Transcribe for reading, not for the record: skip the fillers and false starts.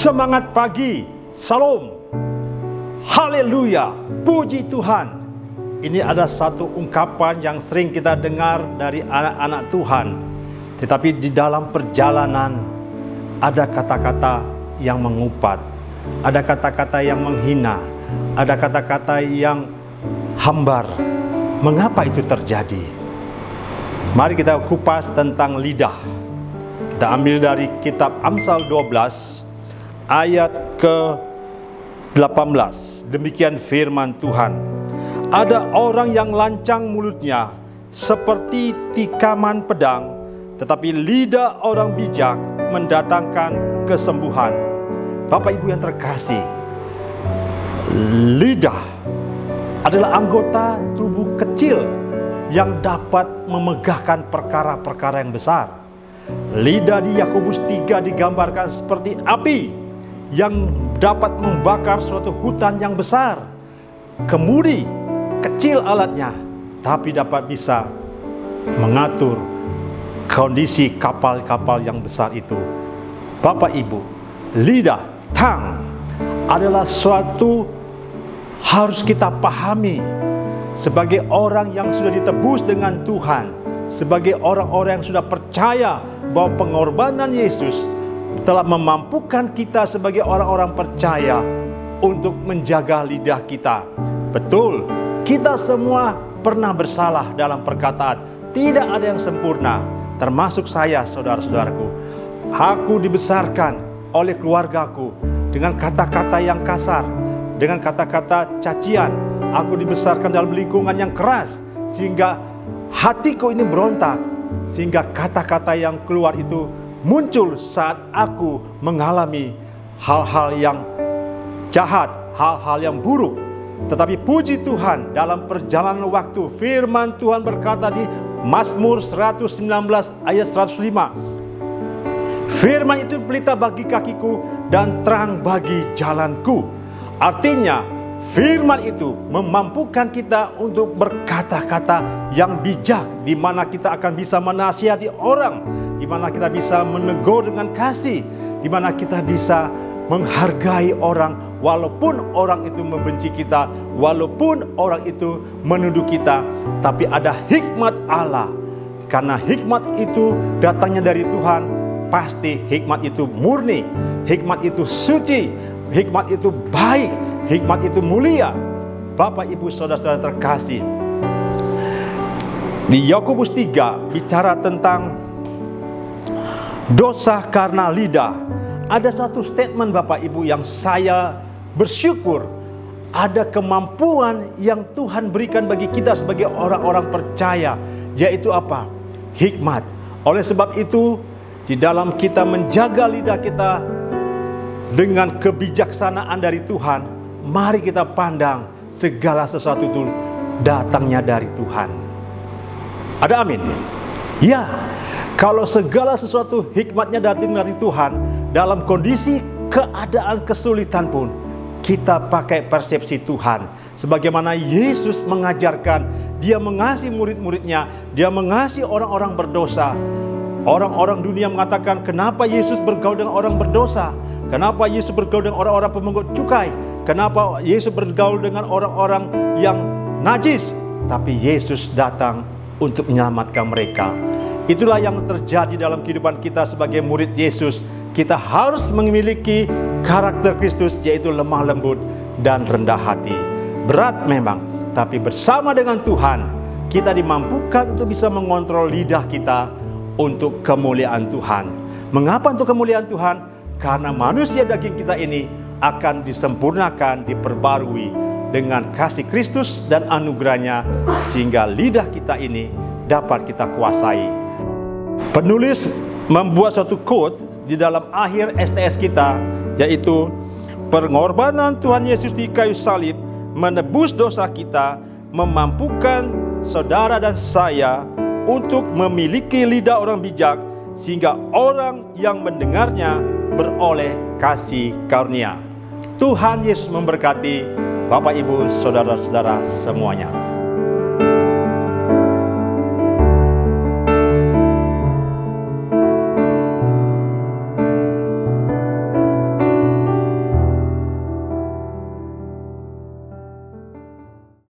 Semangat pagi, salam, haleluya, puji Tuhan. Ini ada satu ungkapan yang sering kita dengar dari anak-anak Tuhan. Tetapi di dalam perjalanan ada kata-kata yang mengupat, ada kata-kata yang menghina, ada kata-kata yang hambar. Mengapa itu terjadi? Mari kita kupas tentang lidah. Kita ambil dari kitab Amsal 12 ayat ke-18. Demikian firman Tuhan. Ada orang yang lancang mulutnya seperti tikaman pedang, tetapi lidah orang bijak mendatangkan kesembuhan. Bapak Ibu yang terkasih, lidah adalah anggota tubuh kecil yang dapat memegahkan perkara-perkara yang besar. Lidah di Yakobus 3 digambarkan seperti api yang dapat membakar suatu hutan yang besar. Kemudi kecil alatnya, tapi dapat bisa mengatur kondisi kapal-kapal yang besar itu. Bapak Ibu, lidah, tang adalah suatu harus kita pahami sebagai orang yang sudah ditebus dengan Tuhan, sebagai orang-orang yang sudah percaya bahwa pengorbanan Yesus telah memampukan kita sebagai orang-orang percaya untuk menjaga lidah kita. Betul, kita semua pernah bersalah dalam perkataan. Tidak ada yang sempurna, termasuk saya, saudara-saudaraku. Aku dibesarkan oleh keluargaku dengan kata-kata yang kasar, dengan kata-kata cacian. Aku dibesarkan dalam lingkungan yang keras, sehingga hatiku ini berontak, sehingga kata-kata yang keluar itu muncul saat aku mengalami hal-hal yang jahat, hal-hal yang buruk. Tetapi puji Tuhan, dalam perjalanan waktu firman Tuhan berkata di Mazmur 119 ayat 105, firman itu pelita bagi kakiku dan terang bagi jalanku. Artinya firman itu memampukan kita untuk berkata-kata yang bijak, di mana kita akan bisa menasihati orang, di mana kita bisa menegur dengan kasih, di mana kita bisa menghargai orang walaupun orang itu membenci kita, walaupun orang itu menuduh kita. Tapi ada hikmat Allah. Karena hikmat itu datangnya dari Tuhan, pasti hikmat itu murni, hikmat itu suci, hikmat itu baik, hikmat itu mulia. Bapak Ibu saudara-saudara terkasih, di Yakobus 3 bicara tentang dosa karena lidah. Ada satu statement Bapak Ibu yang saya bersyukur, ada kemampuan yang Tuhan berikan bagi kita sebagai orang-orang percaya, yaitu apa? Hikmat. Oleh sebab itu, di dalam kita menjaga lidah kita dengan kebijaksanaan dari Tuhan, mari kita pandang segala sesuatu itu datangnya dari Tuhan. Ada amin? Ya, kalau segala sesuatu hikmatnya datang dari Tuhan, dalam kondisi keadaan kesulitan pun kita pakai persepsi Tuhan. Sebagaimana Yesus mengajarkan, Dia mengasihi murid-muridnya, Dia mengasihi orang-orang berdosa. Orang-orang dunia mengatakan, kenapa Yesus bergaul dengan orang berdosa? Kenapa Yesus bergaul dengan orang-orang pemungut cukai? Kenapa Yesus bergaul dengan orang-orang yang najis? Tapi Yesus datang untuk menyelamatkan mereka. Itulah yang terjadi dalam kehidupan kita sebagai murid Yesus. Kita harus memiliki karakter Kristus, yaitu lemah lembut dan rendah hati. Berat memang, tapi bersama dengan Tuhan, kita dimampukan untuk bisa mengontrol lidah kita untuk kemuliaan Tuhan. Mengapa untuk kemuliaan Tuhan? Karena manusia daging kita ini akan disempurnakan, diperbarui dengan kasih Kristus dan anugerahnya, sehingga lidah kita ini dapat kita kuasai. Penulis membuat suatu quote di dalam akhir STS kita, yaitu pengorbanan Tuhan Yesus di kayu salib menebus dosa kita, memampukan saudara dan saya untuk memiliki lidah orang bijak, sehingga orang yang mendengarnya beroleh kasih karunia. Tuhan Yesus memberkati Bapak Ibu saudara-saudara semuanya.